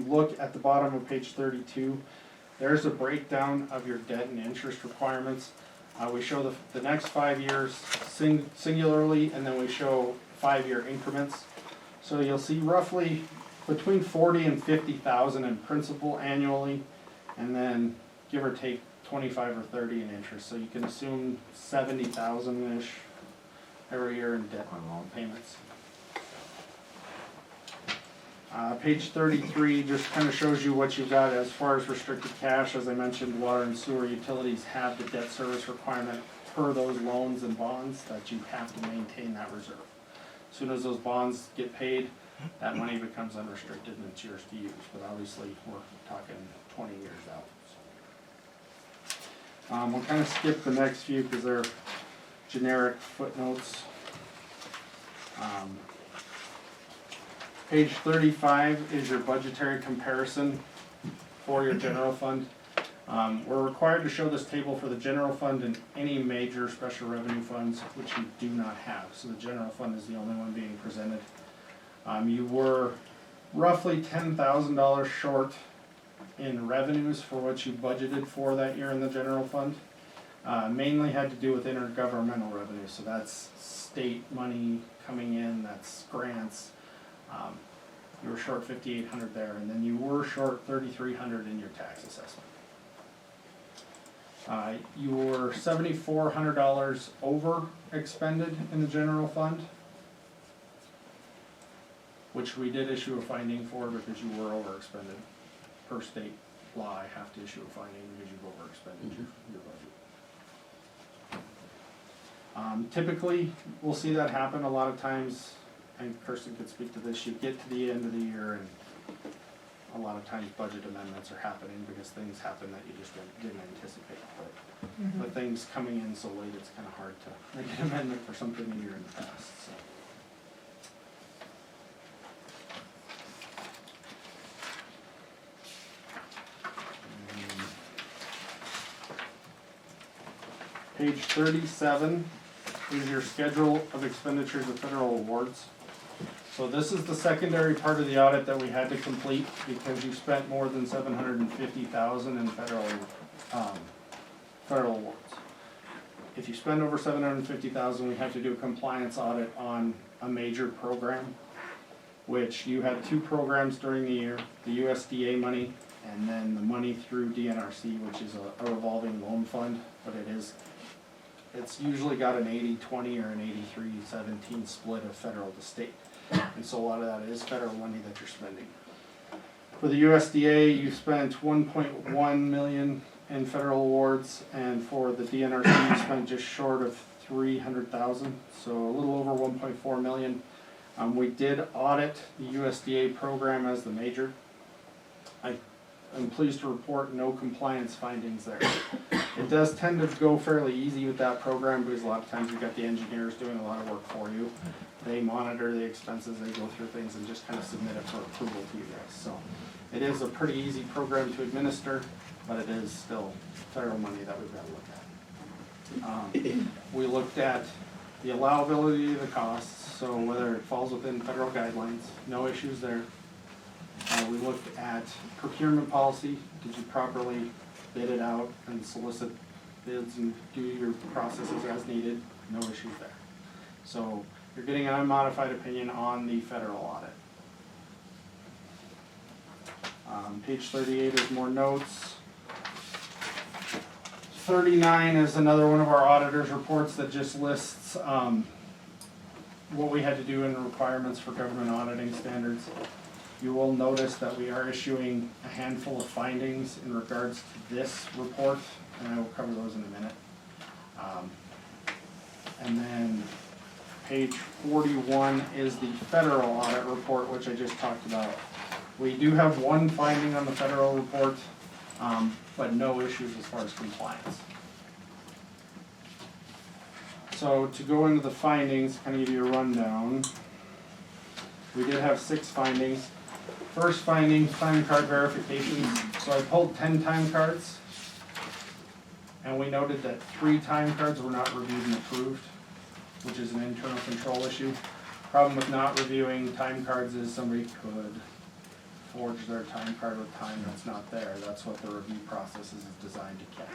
Look at the bottom of page 32. There's a breakdown of your debt and interest requirements. We show the next 5 years singularly, and then we show 5-year increments. So you'll see roughly between 40 and 50,000 in principal annually, and then give or take 25 or 30 in interest. So you can assume 70,000-ish every year in debt on loan payments. Page 33 just kind of shows you what you've got as far as restricted cash. As I mentioned, water and sewer utilities have the debt service requirement per those loans and bonds that you have to maintain that reserve. As soon as those bonds get paid, that money becomes unrestricted and it's yours to use. But obviously, we're talking 20 years out. We'll kind of skip the next few because they're generic footnotes. Page 35 is your budgetary comparison for your general fund. We're required to show this table for the general fund and any major special revenue funds, which you do not have. So the general fund is the only one being presented. You were roughly $10,000 short in revenues for what you budgeted for that year in the general fund. Mainly had to do with intergovernmental revenue, so that's state money coming in, that's grants. You were short $5,800 there, and then you were short $3,300 in your tax assessment. You were $7,400 over expended in the general fund, which we did issue a finding for because you were over expended. Per state law, I have to issue a finding because you've over expended your budget. Typically, we'll see that happen a lot of times, and Kirsten could speak to this. You get to the end of the year, and a lot of times budget amendments are happening because things happen that you just didn't anticipate. But things coming in so late, it's kind of hard to make an amendment for something a year in the past. So. Page 37 is your schedule of expenditures of federal awards. So this is the secondary part of the audit that we had to complete because you spent more than $750,000 in federal awards. If you spend over $750,000, we have to do a compliance audit on a major program, which you had 2 programs during the year, the USDA money and then the money through DNRC, which is a revolving loan fund, but it's usually got an 80-20 or an 83-17 split of federal to state. And so a lot of that is federal money that you're spending. For the USDA, you spent $1.1 million in federal awards, and for the DNRC, you spent just short of $300,000, so a little over $1.4 million. We did audit the USDA program as the major. I'm pleased to report no compliance findings there. It does tend to go fairly easy with that program because a lot of times you've got the engineers doing a lot of work for you. They monitor the expenses, they go through things and just kind of submit it for approval to you guys. So it is a pretty easy program to administer, but it is still federal money that we've got to look at. We looked at the allowability of the costs, so whether it falls within federal guidelines, no issues there. We looked at procurement policy. Did you properly bid it out and solicit bids and do your processes as needed? No issues there. So you're getting an unmodified opinion on the federal audit. Page 38 is more notes. 39 is another one of our auditor's reports that just lists what we had to do in the requirements for government auditing standards. You will notice that we are issuing a handful of findings in regards to this report, and I will cover those in a minute. And then page 41 is the federal audit report, which I just talked about. We do have one finding on the federal report, but no issues as far as compliance. So to go into the findings, kind of give you a rundown. We did have 6 findings. First finding, time card verifications. So I pulled 10 time cards, and we noted that 3 time cards were not reviewed and approved, which is an internal control issue. Problem with not reviewing time cards is somebody could forge their time card with time that's not there. That's what the review process is designed to catch.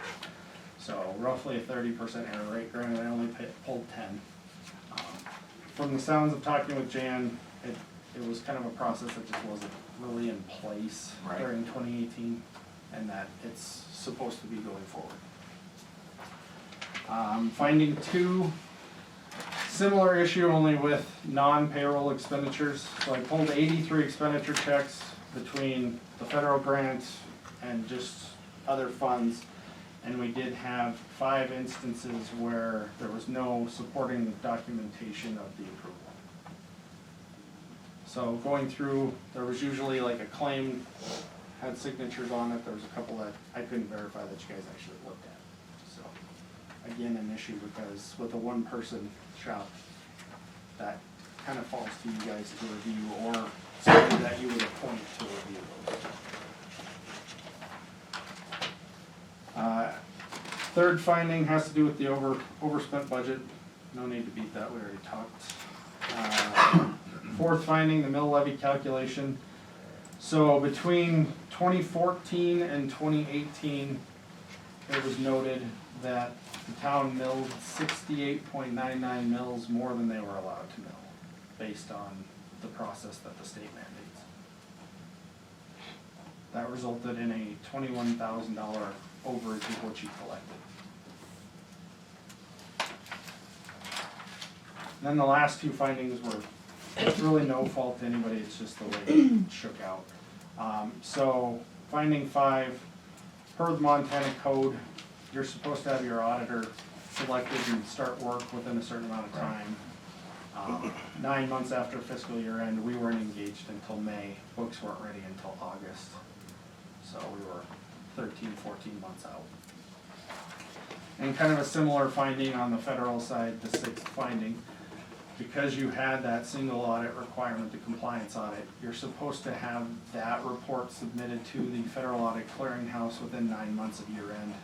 So roughly a 30% error rate, granted I only pulled 10. From the sounds of talking with Jan, it was kind of a process that just wasn't really in place during 2018, and that it's supposed to be going forward. Finding 2, similar issue only with non-payroll expenditures. So I pulled 83 expenditure checks between the federal grant and just other funds, and we did have 5 instances where there was no supporting documentation of the approval. So going through, there was usually like a claim had signatures on it. There was a couple that I couldn't verify that you guys actually looked at. So again, an issue because with a one-person shop, that kind of falls to you guys to review, or somebody that you would appoint to review those. Third finding has to do with the overspent budget. No need to beat that, we already talked. Fourth finding, the mill levy calculation. So between 2014 and 2018, it was noted that the town milled 68.99 mills more than they were allowed to mill, based on the process that the state mandates. That resulted in a $21,000 overage of what you collected. And then the last 2 findings were, it's really no fault to anybody, it's just the way it shook out. So finding 5, per the Montana code, you're supposed to have your auditor selected and start work within a certain amount of time. 9 months after fiscal year end, we weren't engaged until May. Books weren't ready until August. So we were 13, 14 months out. And kind of a similar finding on the federal side, the 6th finding. Because you had that single audit requirement, the compliance audit, you're supposed to have that report submitted to the Federal Audit Clearinghouse within 9 months of year end.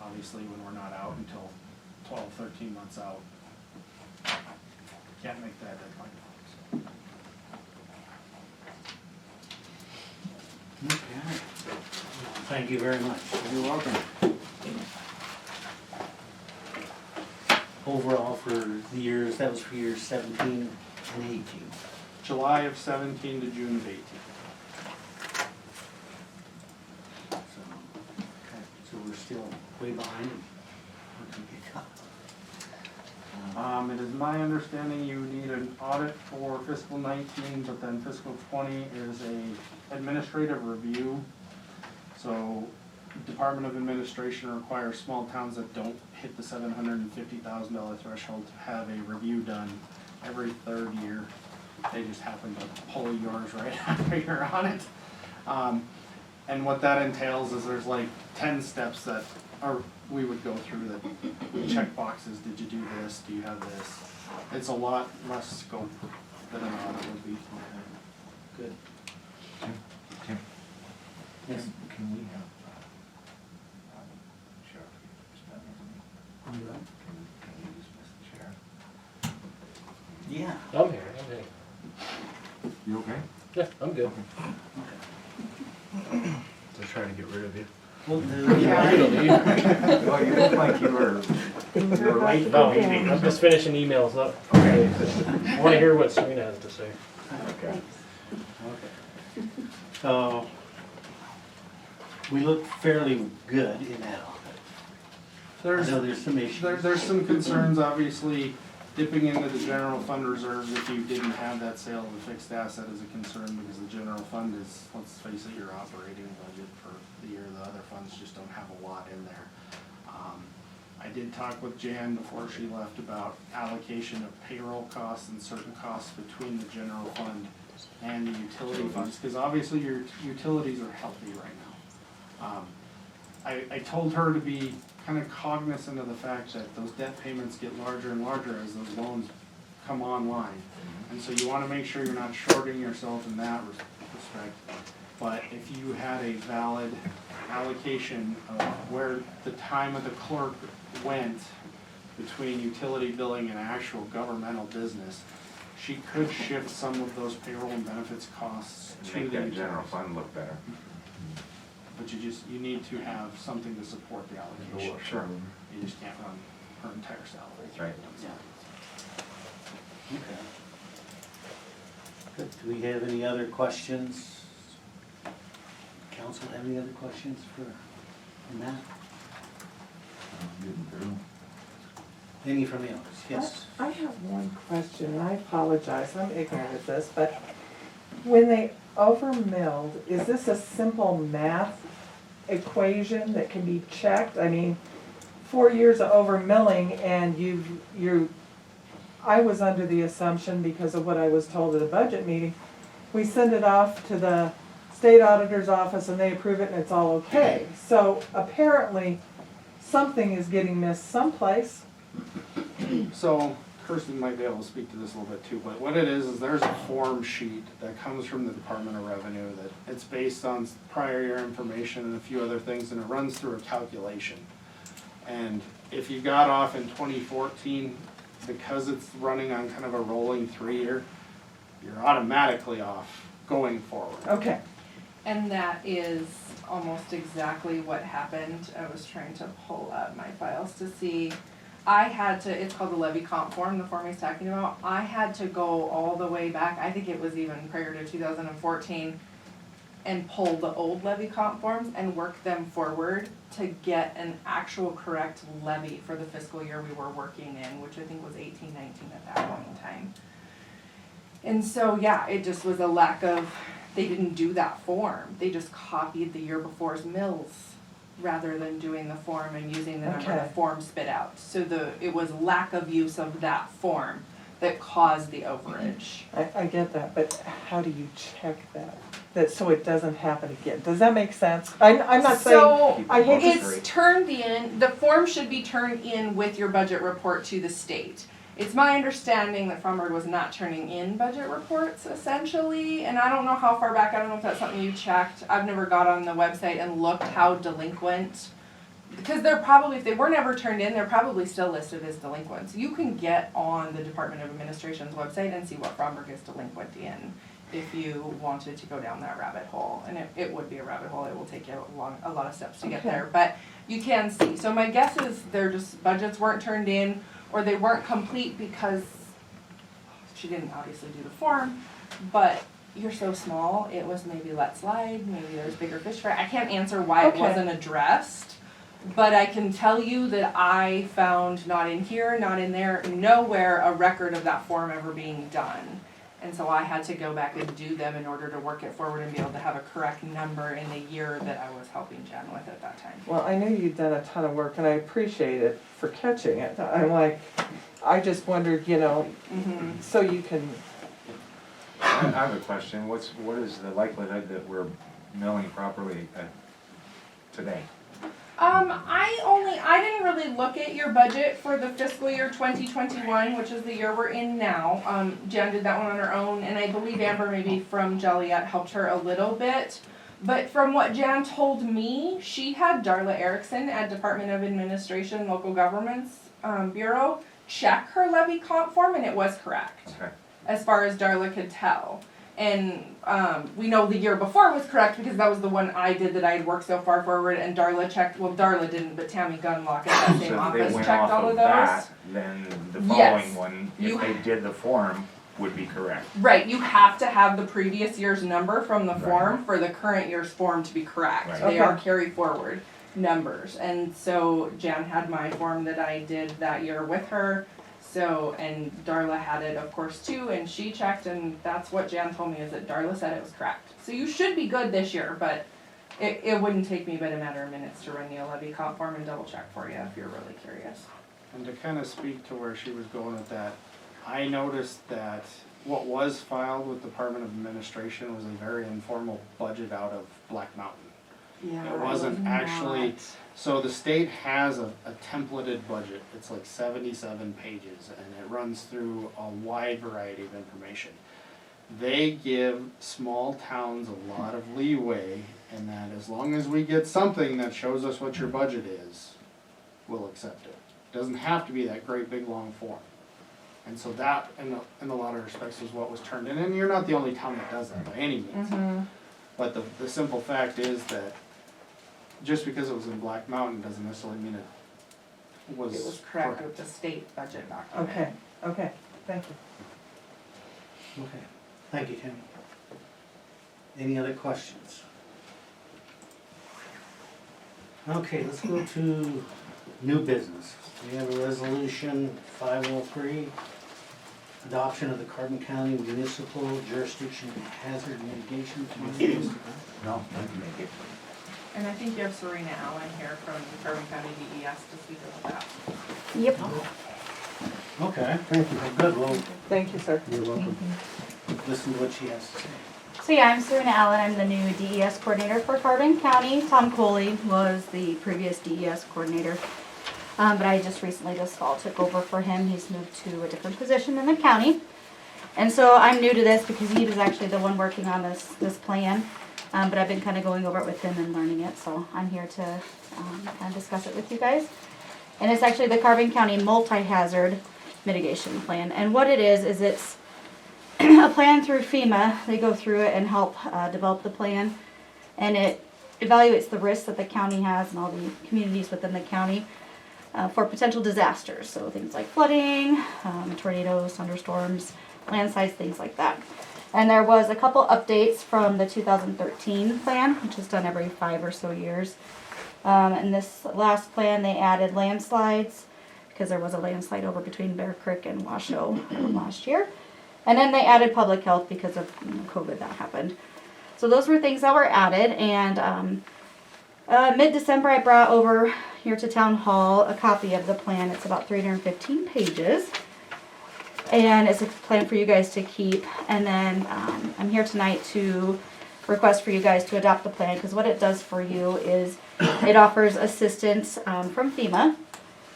Obviously, when we're not out until 12, 13 months out. Can't make that deadline. So. Okay. Thank you very much. You're welcome. Overall for the years, that was for years 17 and 18. July of 17 to June of 18. So we're still way behind. We're gonna get caught. It is my understanding you need an audit for fiscal 19, but then fiscal 20 is a administrative review. So Department of Administration requires small towns that don't hit the $750,000 threshold to have a review done every 3rd year. They just happen to pull yours right after you're on it. And what that entails is there's like 10 steps that we would go through that check boxes. Did you do this? Do you have this? It's a lot less scope than an audit would be. Good. Tim, Yes. can we have, Sheriff, spend with me? Can you dismiss the sheriff? Yeah. I'm here. You okay? Yeah, I'm good. Just trying to get rid of you. Well, Well, you look like you were right for No, the meeting. I'm just finishing emails up. Okay. I want to hear what Serena has to say. Okay. Okay. So, we look fairly good in that audit. I know there's some issues. There's some concerns, obviously, dipping into the general fund reserves if you didn't have that sale of a fixed asset is a concern, because the general fund is, let's face it, your operating budget for the year. The other funds just don't have a lot in there. I did talk with Jan before she left about allocation of payroll costs and certain costs between the general fund and the utility funds, because obviously your utilities are healthy right now. I told her to be kind of cognizant of the fact that those debt payments get larger and larger as those loans come online. And so you want to make sure you're not shorting yourself in that respect. But if you had a valid allocation of where the time of the clerk went between utility billing and actual governmental business, she could shift some of those payroll and benefits costs to the Make that utilities. general fund look better. But you need to have something to support the allocation. Sure. You just can't run her entire salary. Right. Okay. Good. Do we have any other questions? Council, have any other questions for Matt? Any from the others? Yes. I have one question, and I apologize, I'm ignorant of this, but when they over-milled, is this a simple math equation that can be checked? I mean, 4 years of over-milling and I was under the assumption, because of what I was told at a budget meeting, we send it off to the state auditor's office and they approve it and it's all okay. So apparently, something is getting missed someplace. So Kirsten might be able to speak to this a little bit too, but what it is there's a form sheet that comes from the Department of Revenue that it's based on prior year information and a few other things, and it runs through a calculation. And if you got off in 2014, because it's running on kind of a rolling 3-year, you're automatically off going forward. Okay, And that is almost exactly what happened. I was trying to pull up my files to see. I had to, it's called the levy comp form, the form he's talking about. I had to go all the way back, I think it was even prior to 2014, and pull the old levy comp forms and work them forward to get an actual correct levy for the fiscal year we were working in, which I think was 18-19 at that point in time. And so, yeah, it just was a lack of, they didn't do that form. They just copied the year before's mills rather than doing the form and using the number Okay. the form spit out. So it was lack of use of that form that caused the overage. I get that, but how do you check that? So it doesn't happen again? Does that make sense? I'm not saying, So, I hate to it's turned in, the form should be turned in with your budget report to the state. It's my understanding that Fromberg was not turning in budget reports essentially, and I don't know how far back, I don't know if that's something you checked. I've never got on the website and looked how delinquent, because they're probably, if they were never turned in, they're probably still listed as delinquents. You can get on the Department of Administration's website and see what Fromberg is delinquent in if you wanted to go down that rabbit hole. And it would be a rabbit hole, it will take you a lot of steps to get Okay. there, but you can see. So my guess is they're just, budgets weren't turned in, or they weren't complete because she didn't obviously do the form, but you're so small, it was maybe let slide, maybe there's bigger fish fry. I can't answer why it Okay. wasn't addressed, but I can tell you that I found not in here, not in there, nowhere a record of that form ever being done. And so I had to go back and do them in order to work it forward and be able to have a correct number in the year that I was helping Jen with at that time. well, I knew you'd done a ton of work and I appreciate it for catching it. I'm like, I just wondered, Mm-hmm. so you can, I have a question. What is the likelihood that we're milling properly today? I didn't really look at your budget for the fiscal year 2021, which is the year we're in now. Jen did that one on her own, and I believe Amber maybe from Joliet helped her a little bit. But from what Jan told me, she had Darla Erickson at Department of Administration Local Governments Bureau check her levy comp form, and it was correct, Okay. as far as Darla could tell. And we know the year before was correct because that was the one I did that I had worked so far forward, and Darla checked, well, Darla didn't, but Tammy Gunlock at that So same if office they went checked off all of of those. that, then the Yes. following one, You- if they did the form, would be correct. Right, you have to have the previous year's number from the Right. form for the current year's form to be correct. Right. They Okay. are carry forward numbers, and so Jan had my form that I did that year with her. So, and Darla had it, of course, too, and she checked, and that's what Jan told me, is that Darla said it was correct. So you should be good this year, but it wouldn't take me but a matter of minutes to run you a levy comp form and double check for you if you're really curious. And to kind of speak to where she was going with that, I noticed that what was filed with Department of Administration was a very informal budget out of Black Mountain. Yeah, It wasn't actually, so the state has a templated budget, it's like 77 pages, and it runs through a wide variety of information. They give small towns a lot of leeway, in that as long as we get something that shows us what your budget is, we'll accept it. Doesn't have to be that great big long form. And so that, in a lot of respects, is what was turned in, and you're not the only town that does that by any means. But the simple fact is that just because it was in Black Mountain doesn't necessarily mean it was It was correct with the state budget document. Okay, okay, thank you. Okay, thank you, Tammy. Any other questions? Okay, let's go to new business. We have a resolution 503, adoption of the Carbon County Municipal Jurisdiction Hazard Mitigation Plan. No, I can make it. And I think you have Serena Allen here from Carbon County DES to speak about that. Yep. Okay, thank you. Good, well, Thank you, sir. you're welcome. Listen to what she has to say. So yeah, I'm Serena Allen. I'm the new DES coordinator for Carbon County. Tom Coley was the previous DES coordinator. But I just recently this fall took over for him. He's moved to a different position in the county. And so I'm new to this because he was actually the one working on this plan. But I've been kind of going over it with him and learning it. So I'm here to kind of discuss it with you guys. And it's actually the Carbon County Multi-Hazard Mitigation Plan. And what it is it's a plan through FEMA. They go through it and help develop the plan. And it evaluates the risks that the county has and all the communities within the county for potential disasters. So things like flooding, tornadoes, thunderstorms, landslides, things like that. And there was a couple updates from the 2013 plan, which is done every 5 or so years. In this last plan, they added landslides because there was a landslide over between Bear Creek and Washoe last year. And then they added public health because of COVID that happened. So those were things that were added. And mid-December, I brought over here to Town Hall a copy of the plan. It's about 315 pages. And it's a plan for you guys to keep. And then I'm here tonight to request for you guys to adopt the plan, because what it does for you is it offers assistance from FEMA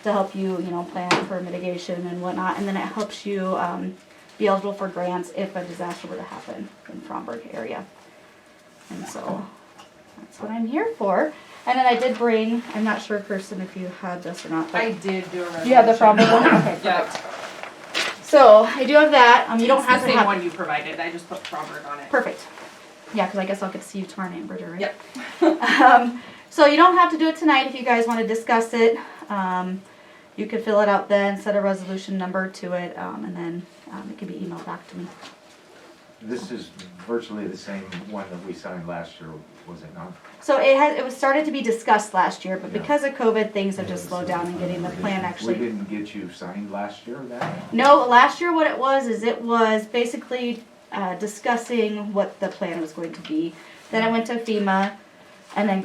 to help you, plan for mitigation and whatnot. And then it helps you be eligible for grants if a disaster were to happen in Fromberg area. And so that's what I'm here for. And then I did bring, I'm not sure, Kirsten, if you had this or not. But I did do a resolution. you have the Fromberg one? Okay, Yep. perfect. So I do have that. You don't It's have the to same have. one you provided, I just put Robert on it. Perfect. Yeah, because I guess I'll get to see you tomorrow night, Bridget, right? Yep. So you don't have to do it tonight if you guys want to discuss it. You could fill it out then, set a resolution number to it, and then it can be emailed back to me. This is virtually the same one that we signed last year, was it not? So it was started to be discussed last year, but Yeah. because of COVID, things have just slowed down in getting the plan actually. We didn't get you signed last year, that? No, last year what it was basically discussing what the plan was going to be. Then I went to FEMA, and then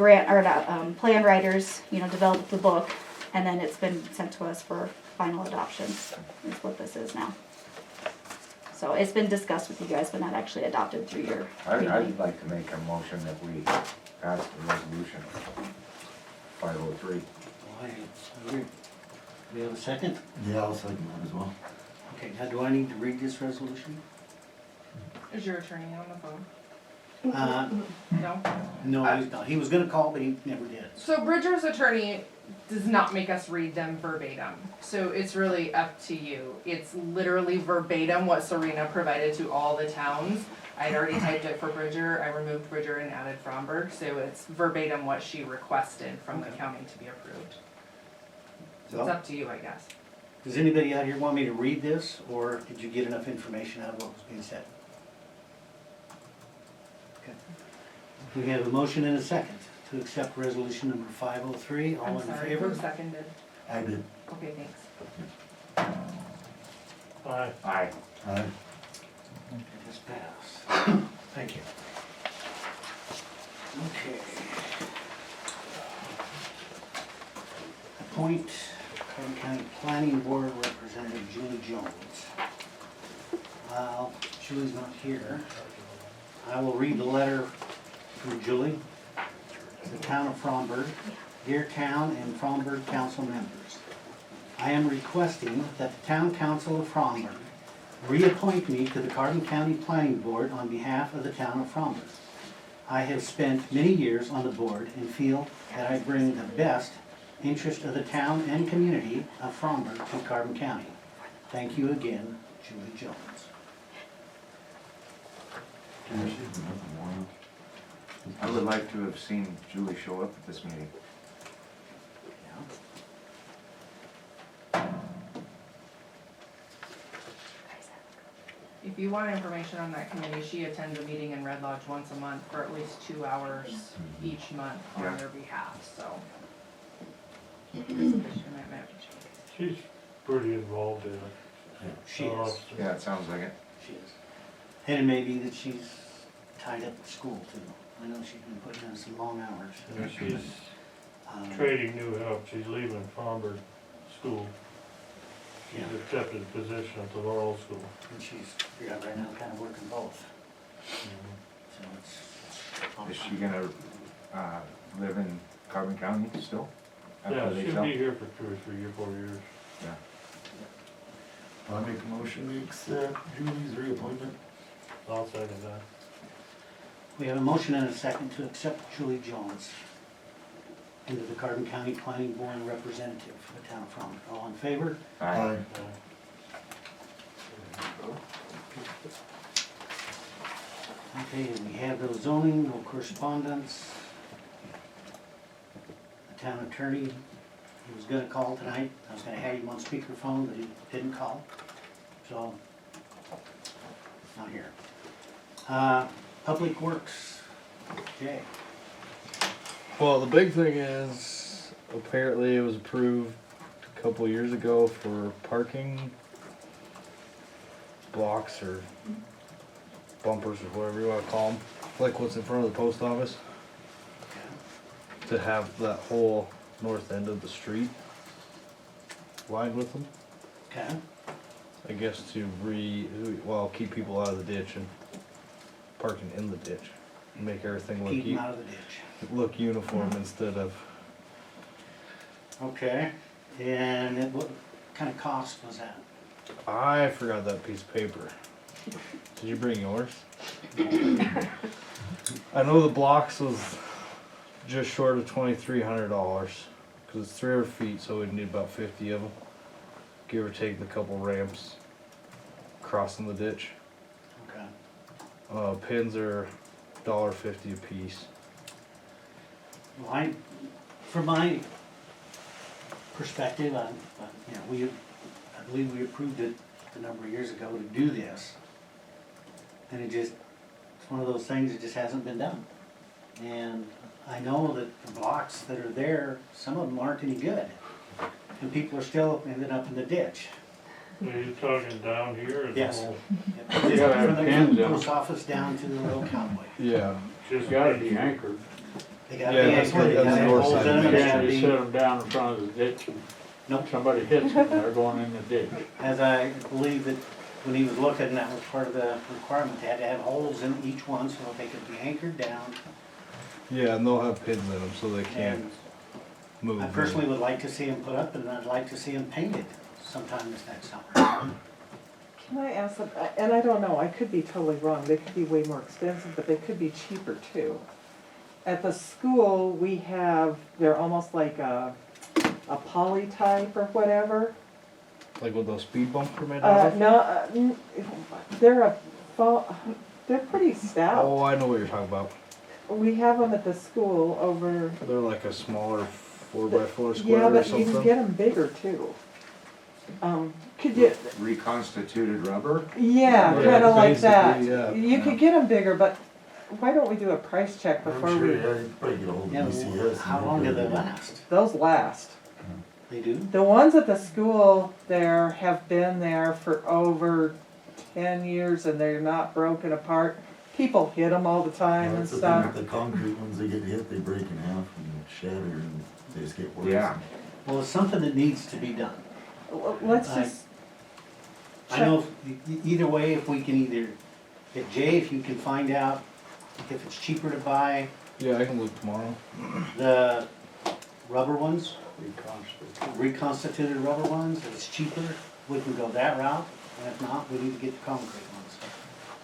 plan writers, developed the book, and then it's been sent to us for final adoption. Is what this is now. So it's been discussed with you guys, but not actually adopted through your committee. I'd like to make a motion that we pass the resolution 503. I agree. Do we have a second? Yeah, I'll second that as well. Okay, now do I need to read this resolution? Is your attorney on the phone? Mm-hmm. No? No, he's not. He was gonna call, but he never did. So Bridger's attorney does not make us read them verbatim, so it's really up to you. It's literally verbatim what Serena provided to all the towns. I'd already typed it for Bridger, I removed Bridger and added Fromberg, so it's verbatim what she requested from the county to be approved. So it's up to you, I guess. Does anybody out here want me to read this, or did you get enough information out of what was being said? Okay. We have a motion and a second to accept resolution number 503. All I'm in sorry, favor? who seconded? I did. Okay, thanks. Aye. Aye. Aye. It is passed. Thank you. Okay. Appoint Carbon County Planning Board Representative Julie Jones. While Julie's not here, I will read the letter from Julie. The town of Fromberg, dear town and Fromberg council members. I am requesting that the town council of Fromberg reappoint me to the Carbon County Planning Board on behalf of the town of Fromberg. I have spent many years on the board and feel that I bring the best interest of the town and community of Fromberg to Carbon County. Thank you again, Julie Jones. I would like to have seen Julie show up at this meeting. If you want information on that committee, she attends a meeting in Red Lodge once a month for at least 2 hours each month Yeah. on their behalf, so. It's a big commitment. She's pretty involved in it. She is, Yeah, it sounds like it. she is. And it may be that she's tied up at school too. I know she's been putting in some long hours. And she's Um, trading new help. She's leaving Farnborough School. She's Yeah. accepted a position at the Laurel School. And she's, yeah, right now kind of working both. So it's. Is she gonna, live in Carbon County still? after Yeah, they she'll sell? be here for 2 or 3 or 4 years. Yeah. I make a motion to accept Julie's reappointment. I'll second that. We have a motion and a second to accept Julie Jones into the Carbon County Planning Board representative for the town of Front. All in favor? Aye. Okay, we have no zoning, no correspondence. The town attorney, he was gonna call tonight. I was gonna have him on speakerphone, but he didn't call. So, not here. Public Works, Jay. Well, the big thing is, apparently it was approved a couple of years ago for parking blocks or bumpers or whatever you wanna call them, like what's in front of the post office, to have that whole north end of the street lined with them. Okay, I guess to keep people out of the ditch and parking in the ditch, and make everything keep him out of the ditch. look uniform instead of. Okay, and what kind of cost was that? I forgot that piece of paper. Did you bring yours? I know the blocks was just short of $2,300 because it's 300 feet, so we'd need about 50 of them, give or take the couple ramps crossing the ditch. Okay. Pins are $1.50 a piece. Well, from my perspective, I believe we approved it a number of years ago to do this. And it's one of those things that just hasn't been done. And I know that the blocks that are there, some of them aren't any good. And people are still ending up in the ditch. Are you talking down here or the Yes. whole? From have the pins in post office down to the little cowboy. Yeah. Just Gotta be anchored. They gotta Yeah, be that's anchored, they the gotta have north holes side in of them, the it You should can't just be. set them down in front of the ditch and Nope. somebody hits them, they're going in the ditch. As I believe that when he was looking, that was part of the requirement, they had to have holes in each one so that they could be anchored down. Yeah, and they'll have pins in them so they can't And move. I personally would like to see them put up, and I'd like to see them painted sometime this next summer. Can I ask, and I don't know, I could be totally wrong, they could be way more expensive, but they could be cheaper too. At the school, we have, they're almost like a poly type or whatever. Like what those speed bumps are made out of? No, they're they're pretty stout. Oh, I know what you're talking about. We have them at the school over, They're like a smaller 4x4 square yeah, or but you can something. get them bigger too. Could you, Reconstituted rubber? yeah, Yeah, kinda like that. basically, yeah. You could get them bigger, but why don't we do a price check before I'm sure, we, yeah, you probably get a hold of Yeah, BCS. how long do they last? those last. They do? The ones at the school there have been there for over 10 years and they're not broken apart. People hit them all the time and That's the thing stuff. with the concrete ones, they get hit, they break in half and shatter and they just get worse. Yeah. Well, it's something that needs to be done. Let's I- just, I know, either way, if we can if Jay, if you can find out if it's cheaper to buy Yeah, I can look tomorrow. the rubber ones, Reconstituted. reconstituted rubber ones, if it's cheaper, we can go that route. And if not, we need to get the concrete ones.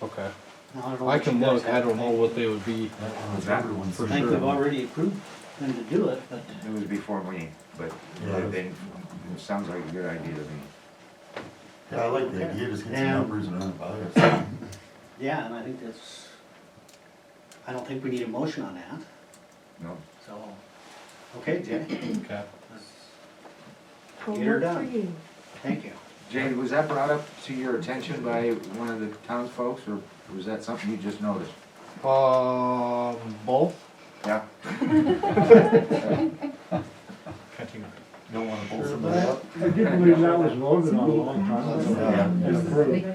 Okay. Now, I don't know I what can you guys look, I have to don't know think. what they would be. That one, those rubber ones. For I think sure. we've already approved them to do it, but It was before me, but Yeah. it sounds like a good idea to me. Yeah, I like the Okay. idea, just get some And- numbers and run it by us. Yeah, and I think I don't think we need a motion on that, No. so, okay, Jay, Okay. Get her done. thank you. Jay, was that brought up to your attention by one of the townsfolk, or was that something you just noticed? Both? Yeah. Don't wanna pull somebody up? I did believe that was voted on a long time ago. Yeah. And approved.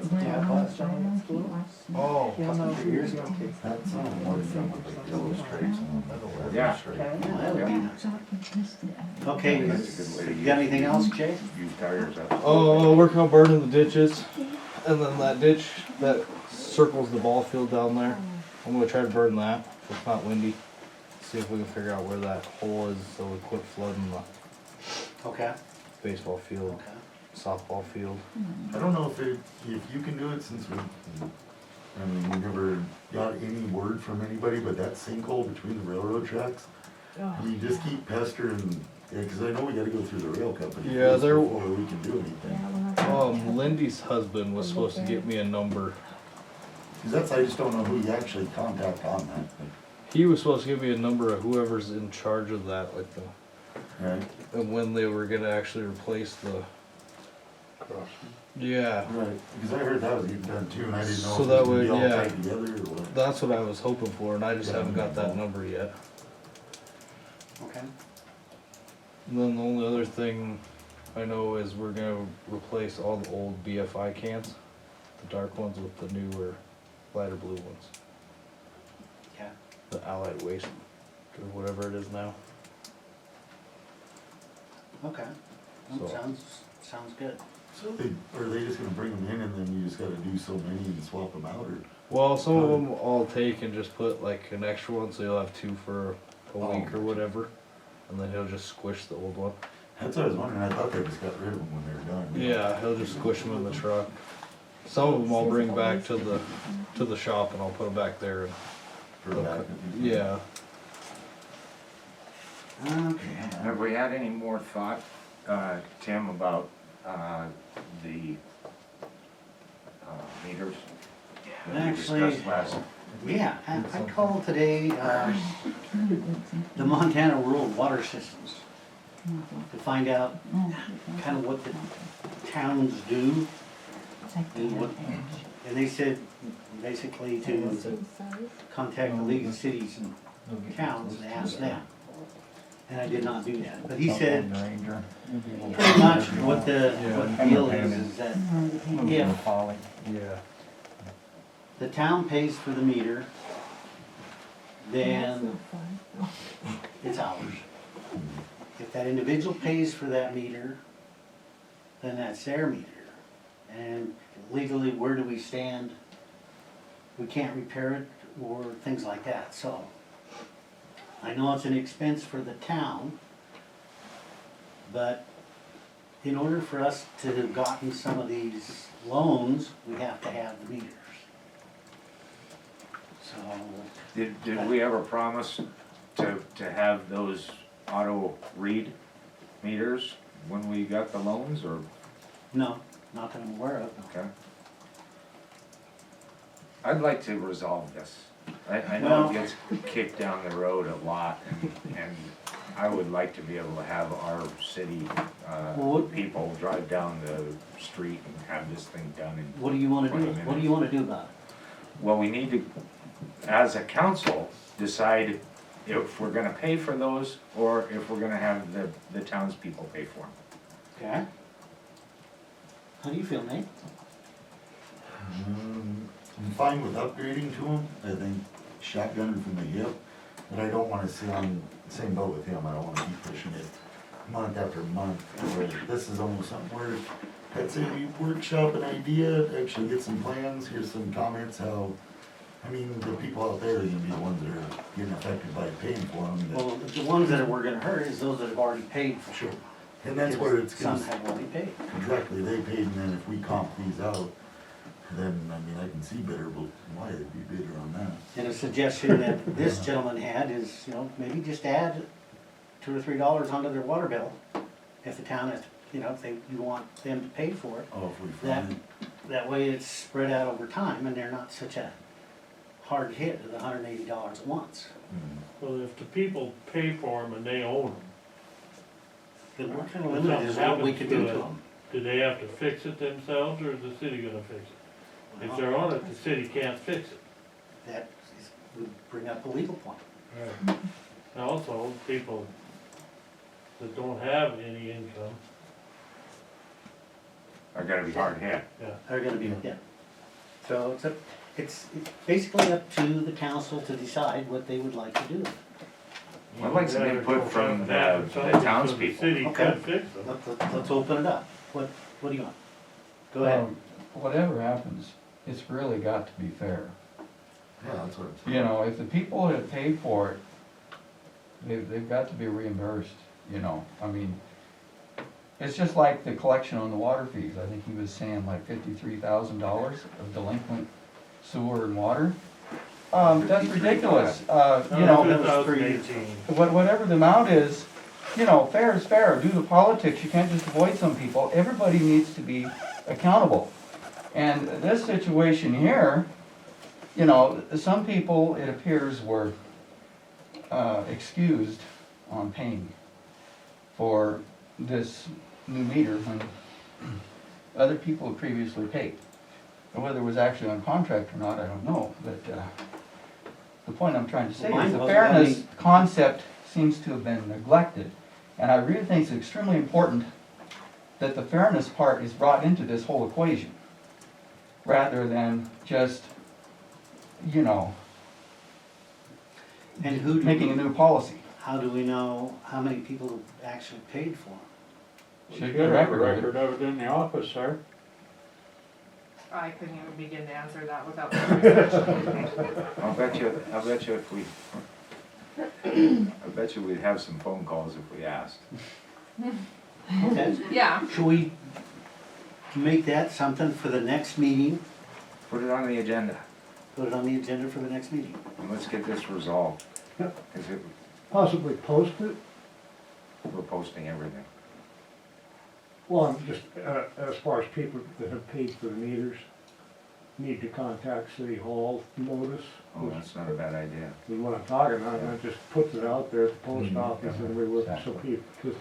Oh. Yeah, no. Years ago. That's something more than what they illustrate. Yeah. That would be nice. Okay, That's a good way to you use got anything else, Jay? Use tires up. Oh, working on burning the ditches, and then that ditch that circles the ball field down there. I'm gonna try to burn that if it's not windy. See if we can figure out where that hole is so we quit flooding the Okay, baseball field, okay. softball field. I don't know if you can do it since I mean, we never got any word from anybody, but that sinkhole between the railroad tracks, you just keep pestering, yeah, cause I know we gotta go through the rail company. Yeah, first they're- Before we can do anything. Lindy's husband was supposed to get me a number. Cause that's, I just don't know who you actually contact on that. He was supposed to give me a number of whoever's in charge of that, like the, Right, and when they were gonna actually replace the. Yeah, right, because I heard that was getting done too, and I didn't know So if it that was gonna be would- all yeah. tied together or what. that's what I was hoping for, and I just Yeah. haven't got that number yet. Okay. And then the only other thing I know is we're gonna replace all the old BFI cans, the dark ones with the newer, lighter blue ones, Okay. the Allied Waste, or whatever it is now. Okay. Well, So- sounds good. So are they just gonna bring them in and then you just gotta do so many and swap them out, or? Well, some of them I'll take and just put like an extra one, so you'll have two for a Oh. week or whatever, and then he'll just squish the old one. That's what I was wondering, I thought they just got rid of them when they were done. Yeah, he'll just squish them in the truck. Some of them I'll bring back to the shop and I'll put them back there. And For back. yeah. Okay. Have we had any more thought, Tim, about, the, meters? that we Actually- discussed last? Yeah, I called today, the Montana Rural Water Systems to find out kind of what the towns do and what, and they said basically to contact the League of Cities and Towns and ask them. And I did not do that, but he said pretty much what the deal is that if Yeah. the town pays for the meter, then it's ours. If that individual pays for that meter, then that's their meter. And legally, where do we stand? We can't repair it or things like that, so. I know it's an expense for the town, but in order for us to have gotten some of these loans, we have to have the meters. So, Did we ever promise to have those auto read meters when we got the loans, or, no, not that I'm aware of. okay? I'd like to resolve this. I know Well- it gets kicked down the road a lot, and I would like to be able to have our city, Well, people drive down the street and have this thing done in. what do you wanna do? 20 What do minutes. you wanna do about it? Well, we need to, as a council, decide if we're gonna pay for those, or if we're gonna have the townspeople pay for them. Okay? How do you feel, Nate? I'm fine with upgrading to them, I think shotgun from the hip, but I don't wanna sit on the same boat with him, I don't wanna keep pushing it month after month. Where this is almost something where, I'd say we workshop an idea, actually get some plans, here's some comments, how, I mean, the people out there are gonna be the ones that are getting affected by paying for them. Well, the ones that we're gonna hurt is those that have already paid for Sure, it. and that's where it's Some gonna, have already paid. exactly, they paid, and then if we comp these out, then, I mean, I can see better, but why it'd be bigger on that. And a suggestion that this gentleman had is, maybe just add $2 or $3 onto their water bill if the town has to you know, if you want them to pay for it, Oh, if we that, find, that way it's spread out over time and they're not such a hard hit of the $180 at once. Well, if the people pay for them and they own them, Then we're kind of If limited as something what we happens could to do it, to them. do they have to fix it themselves or is the city gonna fix it? If they're on it, the city can't fix it. That would bring up a legal point. And also, people that don't have any income, Are gonna be hard hit. Are gonna be, yeah. So it's basically up to the council to decide what they would like to do. I'd like some input from the so the townspeople. city Okay. could fix them. Let's open it up. What do you want? Go ahead. Whatever happens, it's really got to be fair. yeah, that's what I'm saying. You know, if the people that paid for it, they've got to be reimbursed, you know, I mean, it's just like the collection on the water fees, I think he was saying like $53,000 of delinquent sewer and water. That's ridiculous, you know, that was 2018. whatever the amount is, you know, fair is fair, due to politics, you can't just avoid some people, everybody needs to be accountable. And this situation here, you know, some people, it appears, were excused on paying for this new meter when other people had previously paid. And whether it was actually on contract or not, I don't know, but the point I'm trying to say Mine is the wasn't, I fairness mean- concept seems to have been neglected. And I really think it's extremely important that the fairness part is brought into this whole equation, rather than just, you know, And who do making a new policy. How do we know how many people actually paid for them? Should You be a have a record of it. record of it in the office, sir. I couldn't even begin to answer that without the research. I'll bet you if we, I bet you we'd have some phone calls if we asked. Okay. Yeah, Should we make that something for the next meeting? Put it on the agenda, Put it on the agenda for the next meeting? and let's get this resolved. Yep. 'Cause Possibly post it. we're posting everything. Well, I'm just, as far as people that have paid for the meters, need to contact City Hall notice. Oh, that's not a bad idea. Is what I'm talking about, and it just puts it out there at the post office and we work, so Exactly. people, because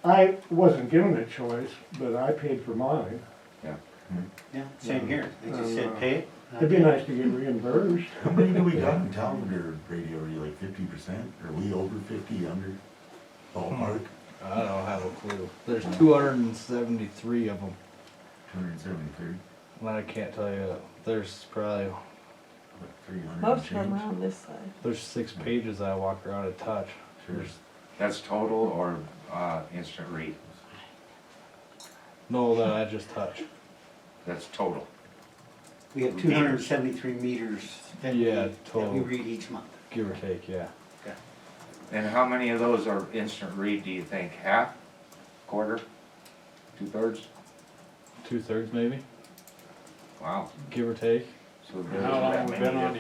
I wasn't given a choice, but I paid for mine. Yeah, same here. They just said pay it. It'd be nice to get reimbursed. How many do we got in town or radio, are you like 50%? Are we over 50, under ballpark? I don't have a clue. There's 273 of them, 273, and I can't tell you, there's probably, like 300 Most of them change. are on this side. there's 6 pages I walk around and touch. Sure. There's, That's total or, instant read? no, that I just touch. That's total. We have 273 meters that we, Yeah, that we total. read each month. Give or take, yeah. And how many of those are instant read, do you think? Half? Quarter? 2/3? 2/3 maybe, Wow. give or take. So there's How long that have we many been on that-